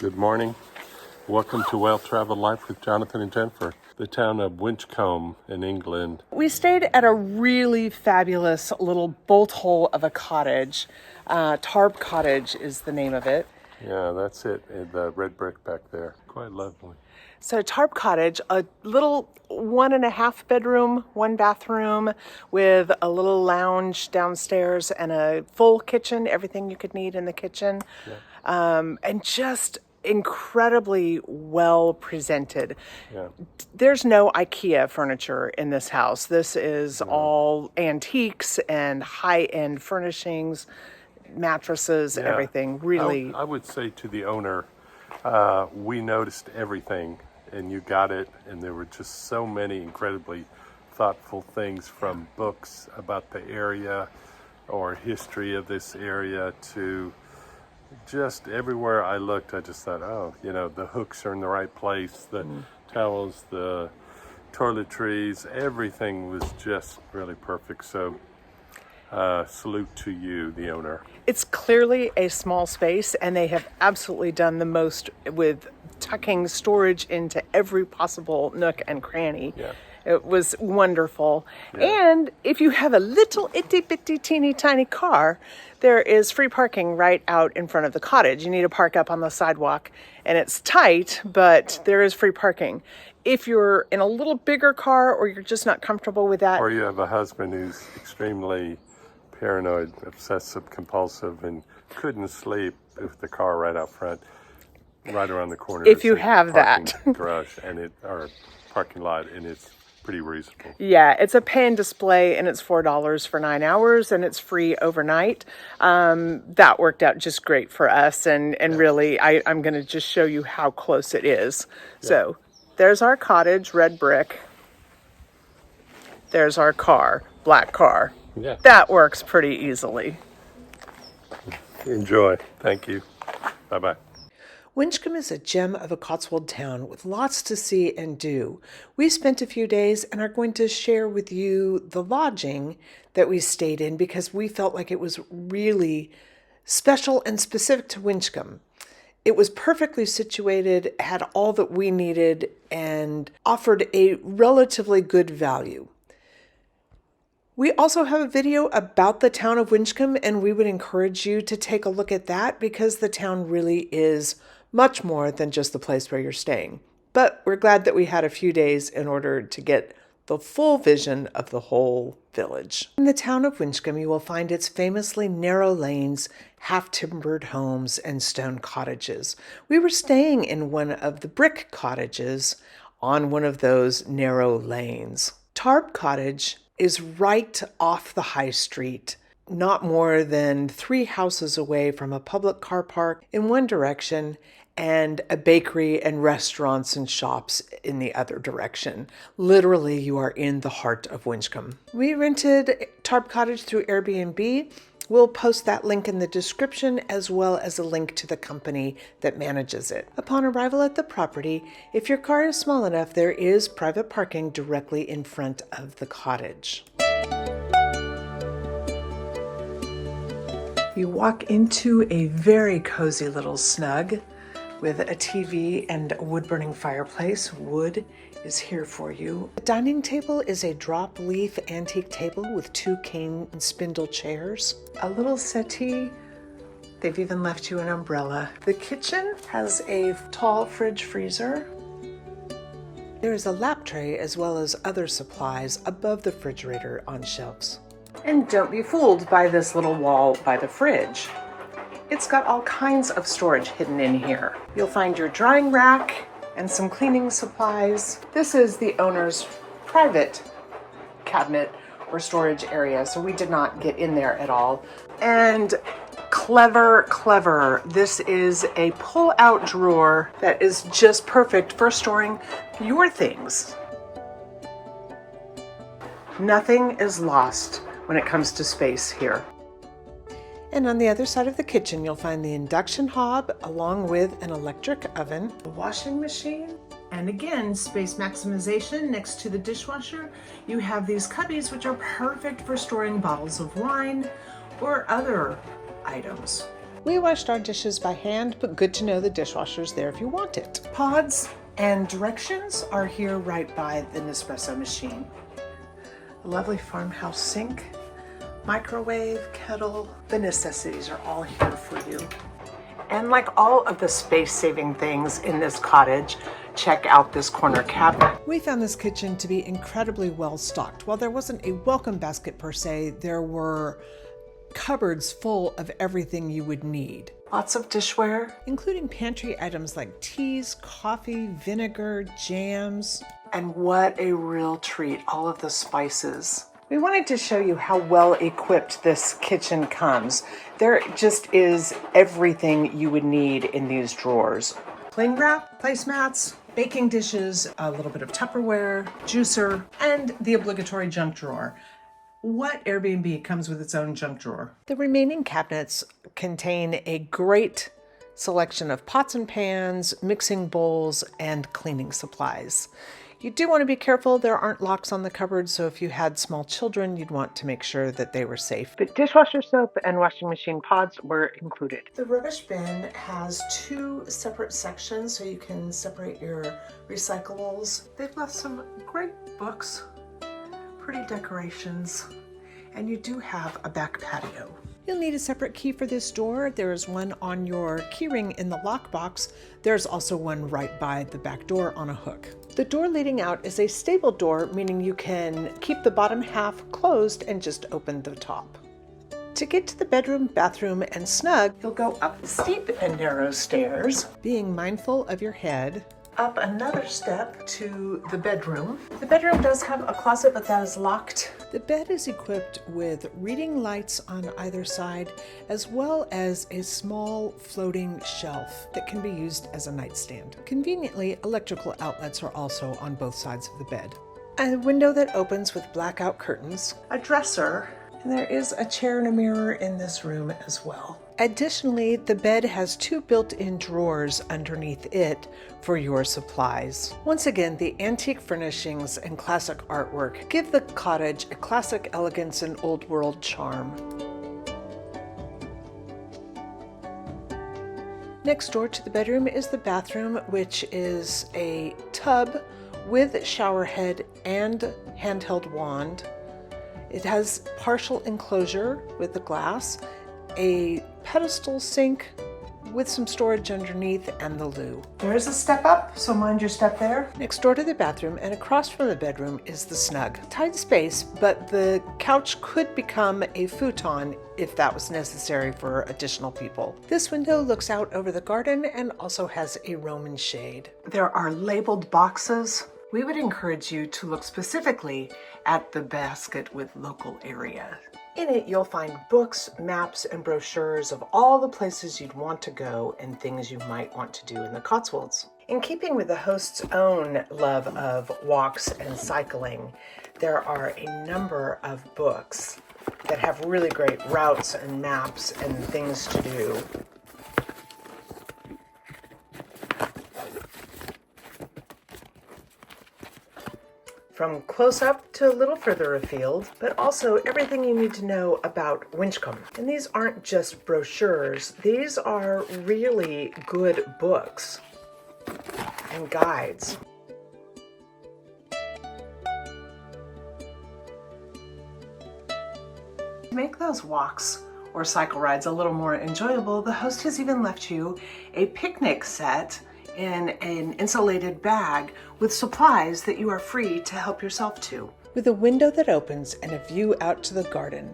Good morning. Welcome to Well Traveled Life with Jonathan and Jennifer, the town of Winchcombe in England. We stayed at a really fabulous little bolt hole of a cottage. Tarp Cottage is the name of it. Yeah, that's it. The red brick back there. Quite lovely. So Tarp Cottage, a little 1.5 bedroom, 1 bathroom with a little lounge downstairs and a full kitchen, everything you could need in the kitchen. Yeah. And just incredibly well presented. Yeah. There's no IKEA furniture in this house. This is all antiques and high-end furnishings, mattresses, everything. Really, I would say to the owner, we noticed everything and you got it, and there were just so many incredibly thoughtful things, from books about the area or history of this area to just everywhere I looked. I just thought, oh, the hooks are in the right place, the towels, the toiletries, everything was just really perfect. So salute to you, the owner. it's clearly a small space, and they have absolutely done the most with tucking storage into every possible nook and cranny. Yeah. It was wonderful. Yeah. And if you have a little itty bitty teeny tiny car, there is free parking right out in front of the cottage. You need to park up on the sidewalk, and it's tight, but there is free parking. If you're in a little bigger car, or you're just not comfortable with that, or you have a husband who's extremely paranoid, obsessive, compulsive, and couldn't sleep with the car right out front, right around the corner. If you have that garage or parking lot, and it's pretty reasonable. Yeah, it's a pay and display, and it's $4 for 9 hours, and it's free overnight. That worked out just great for us, and really, I'm going to just show you how close it is. Yeah. So there's our cottage, red brick. There's our car, black car. Yeah. That works pretty easily. Enjoy. Thank you. Bye-bye. Winchcombe is a gem of a Cotswold town with lots to see and do. We spent a few days and are going to share with you the lodging that we stayed in, because we felt like it was really special and specific to Winchcombe. It was perfectly situated, had all that we needed, and offered a relatively good value. We also have a video about the town of Winchcombe, and we would encourage you to take a look at that, because the town really is much more than just the place where you're staying. But we're glad that we had a few days in order to get the full vision of the whole village. In the town of Winchcombe, you will find its famously narrow lanes, half-timbered homes, and stone cottages. We were staying in one of the brick cottages on one of those narrow lanes. Tarp Cottage is right off the high street, not more than 3 houses away from a public car park in one direction and a bakery and restaurants and shops in the other direction. Literally, you are in the heart of Winchcombe. We rented Tarp Cottage through AirBnB. We'll post that link in the description, as well as a link to the company that manages it. Upon arrival at the property, if your car is small enough, there is private parking directly in front of the cottage. You walk into a very cozy little snug with a TV and a wood-burning fireplace. Wood is here for you. The dining table is a drop leaf antique table with 2 cane and spindle chairs. A little settee. They've even left you an umbrella. The kitchen has a tall fridge freezer. There is a lap tray as well as other supplies above the refrigerator on shelves. And don't be fooled by this little wall by the fridge. It's got all kinds of storage hidden in here. You'll find your drying rack and some cleaning supplies. This is the owner's private cabinet or storage area, so we did not get in there at all. And clever, this is a pull-out drawer that is just perfect for storing your things. Nothing is lost when it comes to space here. And on the other side of the kitchen, you'll find the induction hob along with an electric oven, a washing machine, and again, space maximization next to the dishwasher. You have these cubbies, which are perfect for storing bottles of wine or other items. We washed our dishes by hand, but good to know the dishwasher's there if you want it. Pods and directions are here right by the Nespresso machine. A lovely farmhouse sink, microwave, kettle. The necessities are all here for you. And like all of the space-saving things in this cottage, check out this corner cabinet. We found this kitchen to be incredibly well stocked. While there wasn't a welcome basket per se, there were cupboards full of everything you would need. Lots of dishware, including pantry items like teas, coffee, vinegar, jams, and what a real treat, all of the spices. We wanted to show you how well equipped this kitchen comes. There just is everything you would need in these drawers. Cling wrap, placemats, baking dishes, a little bit of Tupperware, juicer, and the obligatory junk drawer. What Airbnb comes with its own junk drawer? The remaining cabinets contain a great selection of pots and pans, mixing bowls, and cleaning supplies. You do want to be careful. There aren't locks on the cupboards, so if you had small children, you'd want to make sure that they were safe. But dishwasher soap and washing machine pods were included. The rubbish bin has 2 separate sections, so you can separate your recyclables. They've left some great books, pretty decorations, and you do have a back patio. You'll need a separate key for this door. There is one on your keyring in the lockbox. There's also one right by the back door on a hook. The door leading out is a stable door, meaning you can keep the bottom half closed and just open the top. To get to the bedroom, bathroom, and snug, you'll go up steep and narrow stairs, being mindful of your head. Up another step to the bedroom. The bedroom does have a closet, but that is locked. The bed is equipped with reading lights on either side, as well as a small floating shelf that can be used as a nightstand. Conveniently, electrical outlets are also on both sides of the bed. A window that opens with blackout curtains, a dresser, and there is a chair and a mirror in this room as well. Additionally, the bed has 2 built-in drawers underneath it for your supplies. Once again, the antique furnishings and classic artwork give the cottage a classic elegance and old world charm. Next door to the bedroom is the bathroom, which is a tub with shower head and handheld wand. It has partial enclosure with the glass, a pedestal sink with some storage underneath, and the loo. There is a step up, so mind your step there. Next door to the bathroom and across from the bedroom is the snug. Tight space, but the couch could become a futon if that was necessary for additional people. This window looks out over the garden and also has a Roman shade. There are labeled boxes. We would encourage you to look specifically at the basket with local area. In it, you'll find books, maps, and brochures of all the places you'd want to go and things you might want to do in the Cotswolds. In keeping with the host's own love of walks and cycling, there are a number of books that have really great routes and maps and things to do. From close up to a little further afield, but also everything you need to know about Winchcombe. And these aren't just brochures, these are really good books and guides. To make those walks or cycle rides a little more enjoyable, the host has even left you a picnic set in an insulated bag with supplies that you are free to help yourself to. With a window that opens and a view out to the garden,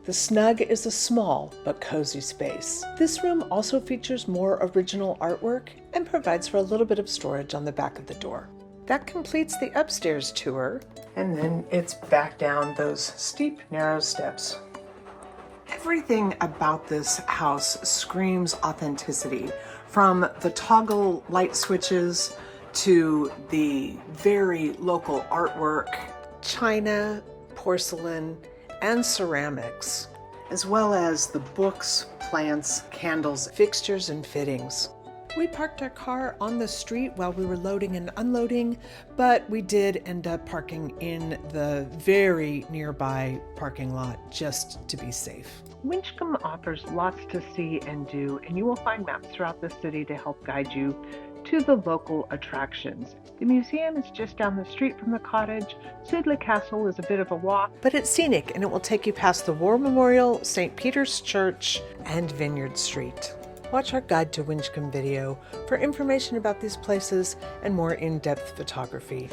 the snug is a small but cozy space. This room also features more original artwork and provides for a little bit of storage on the back of the door. That completes the upstairs tour, and then it's back down those steep, narrow steps. Everything about this house screams authenticity, from the toggle light switches to the very local artwork, china, porcelain, and ceramics, as well as the books, plants, candles, fixtures, and fittings. We parked our car on the street while we were loading and unloading, but we did end up parking in the very nearby parking lot just to be safe. Winchcombe offers lots to see and do, and you will find maps throughout the city to help guide you to the local attractions. The museum is just down the street from the cottage. Sudley Castle is a bit of a walk, but it's scenic and it will take you past the War Memorial, St. Peter's Church, and Vineyard Street. Watch our Guide to Winchcombe video for information about these places and more in-depth photography.